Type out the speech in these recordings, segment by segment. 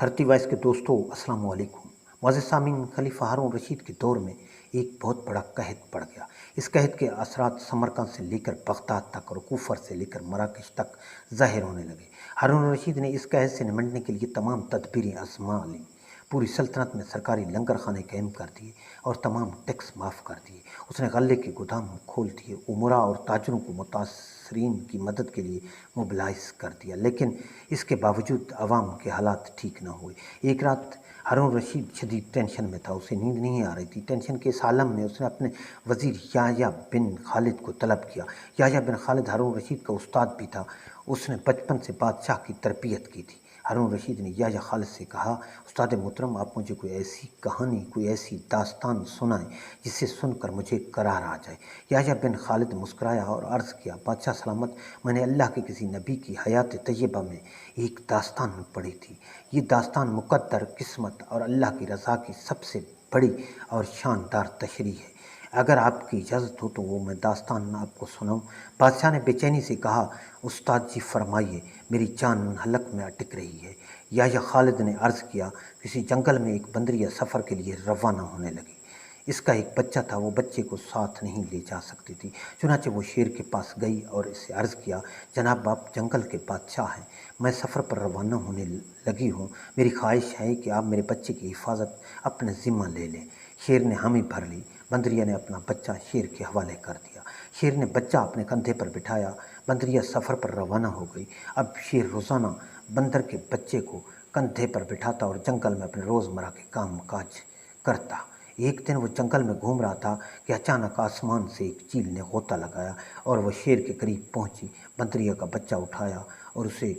دھرتی وائس کے دوستوں السلام علیکم۔ معزز سامعین، خلیفہ ہارون رشید کے دور میں ایک بہت بڑا قحط پڑ گیا۔ اس قحط کے اثرات سمرقند سے لے کر بغداد تک اور کوفر سے لے کر مراکش تک ظاہر ہونے لگے۔ ہارون رشید نے اس قحط سے نمٹنے کے لیے تمام تدبیریں آزما لیں۔ پوری سلطنت میں سرکاری لنگر خانے قائم کر دیے اور تمام ٹیکس معاف کر دیے۔ اس نے غلے کے گودام کھول دیے، امراء اور تاجروں کو متاثرین کی مدد کے لیے موبلائز کر دیا، لیکن اس کے باوجود عوام کے حالات ٹھیک نہ ہوئے۔ ایک رات ہارون رشید شدید ٹینشن میں تھا، اسے نیند نہیں آ رہی تھی۔ ٹینشن کے اس عالم میں اس نے اپنے وزیر یحییٰ بن خالد کو طلب کیا۔ یحییٰ بن خالد ہارون رشید کا استاد بھی تھا، اس نے بچپن سے بادشاہ کی تربیت کی تھی۔ ہارون رشید نے یحییٰ خالد سے کہا، استاد محترم، آپ مجھے کوئی ایسی کہانی، کوئی ایسی داستان سنائیں جسے سن کر مجھے قرار آ جائے۔ یحییٰ بن خالد مسکرایا اور عرض کیا، بادشاہ سلامت، میں نے اللہ کے کسی نبی کی حیات طیبہ میں ایک داستان پڑھی تھی۔ یہ داستان مقدر، قسمت اور اللہ کی رضا کی سب سے بڑی اور شاندار تشریح ہے۔ اگر آپ کی اجازت ہو تو وہ میں داستان آپ کو سناؤں؟ بادشاہ نے بے چینی سے کہا، استاد جی فرمائیے، میری جان حلق میں اٹک رہی ہے۔ یحییٰ خالد نے عرض کیا، کسی جنگل میں ایک بندریہ سفر کے لیے روانہ ہونے لگی۔ اس کا ایک بچہ تھا، وہ بچے کو ساتھ نہیں لے جا سکتی تھی، چنانچہ وہ شیر کے پاس گئی اور اس سے عرض کیا، جناب آپ جنگل کے بادشاہ ہیں، میں سفر پر روانہ ہونے لگی ہوں، میری خواہش ہے کہ آپ میرے بچے کی حفاظت اپنے ذمہ لے لیں۔ شیر نے حامی بھر لی، بندریہ نے اپنا بچہ شیر کے حوالے کر دیا۔ شیر نے بچہ اپنے کندھے پر بٹھایا، بندریہ سفر پر روانہ ہو گئی۔ اب شیر روزانہ بندر کے بچے کو کندھے پر بٹھاتا اور جنگل میں اپنے روزمرہ کے کام کاج کرتا۔ ایک دن وہ جنگل میں گھوم رہا تھا کہ اچانک آسمان سے ایک چیل نے غوطہ لگایا اور وہ شیر کے قریب پہنچی، بندریہ کا بچہ اٹھایا اور اسے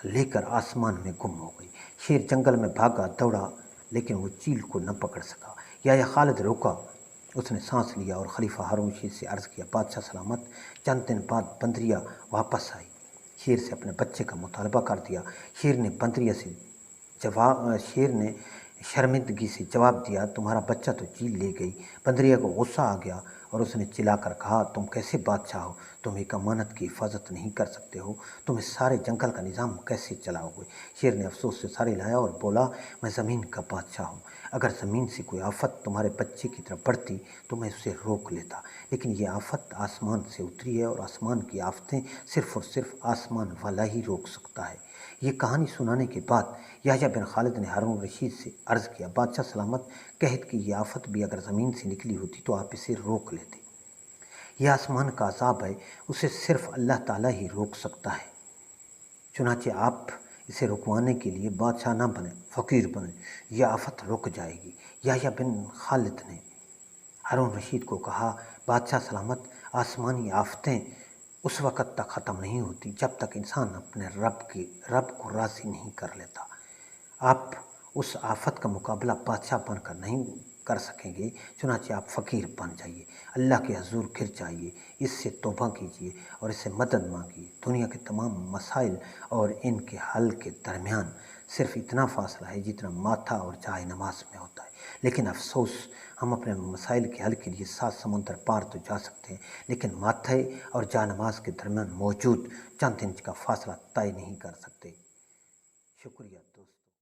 لے کر آسمان میں گم ہو گئی۔ شیر جنگل میں بھاگا دوڑا لیکن وہ چیل کو نہ پکڑ سکا۔ یحییٰ خالد رکا، اس نے سانس لیا اور خلیفہ ہارون رشید سے عرض کیا، بادشاہ سلامت، چند دن بعد بندریہ واپس آئی۔ شیر سے اپنے بچے کا مطالبہ کر دیا۔ شیر نے شرمندگی سے جواب دیا، تمہارا بچہ تو چیل لے گئی۔ بندریہ کو غصہ آ گیا اور اس نے چلا کر کہا، تم کیسے بادشاہ ہو؟ تم ایک امانت کی حفاظت نہیں کر سکتے ہو؟ تم اس سارے جنگل کا نظام کیسے چلاؤ گے؟ شیر نے افسوس سے سر ہلایا اور بولا، میں زمین کا بادشاہ ہوں، اگر زمین سے کوئی آفت تمہارے بچے کی طرف بڑھتی تو میں اسے روک لیتا، لیکن یہ آفت آسمان سے اتری ہے اور آسمان کی آفتیں صرف اور صرف آسمان والا ہی روک سکتا ہے۔ یہ کہانی سنانے کے بعد یحییٰ بن خالد نے ہارون رشید سے عرض کیا، بادشاہ سلامت، قحط کی یہ آفت بھی اگر زمین سے نکلی ہوتی تو آپ اسے روک لیتے۔ یہ آسمان کا عذاب ہے، اسے صرف اللہ تعالیٰ ہی روک سکتا ہے، چنانچہ آپ اسے رکوانے کے لیے بادشاہ نہ بنیں، فقیر بنیں، یہ آفت رک جائے گی۔ یحییٰ بن خالد نے ہارون رشید کو کہا، بادشاہ سلامت، آسمانی آفتیں اس وقت تک ختم نہیں ہوتی جب تک انسان اپنے رب کو راضی نہیں کر لیتا۔ آپ اس آفت کا مقابلہ بادشاہ بن کر نہیں کر سکیں گے، چنانچہ آپ فقیر بن جائیے، اللہ کے حضور گر جائیے، اس سے توبہ کیجیے اور اس سے مدد مانگیے۔ دنیا کے تمام مسائل اور ان کے حل کے درمیان صرف اتنا فاصلہ ہے جتنا ماتھا اور جائے نماز میں ہوتا ہے، لیکن افسوس، ہم اپنے مسائل کے حل کے لیے 7 سمندر پار تو جا سکتے ہیں، لیکن ماتھے اور جائے نماز کے درمیان موجود چند انچ کا فاصلہ طے نہیں کر سکتے۔ شکریہ دوست۔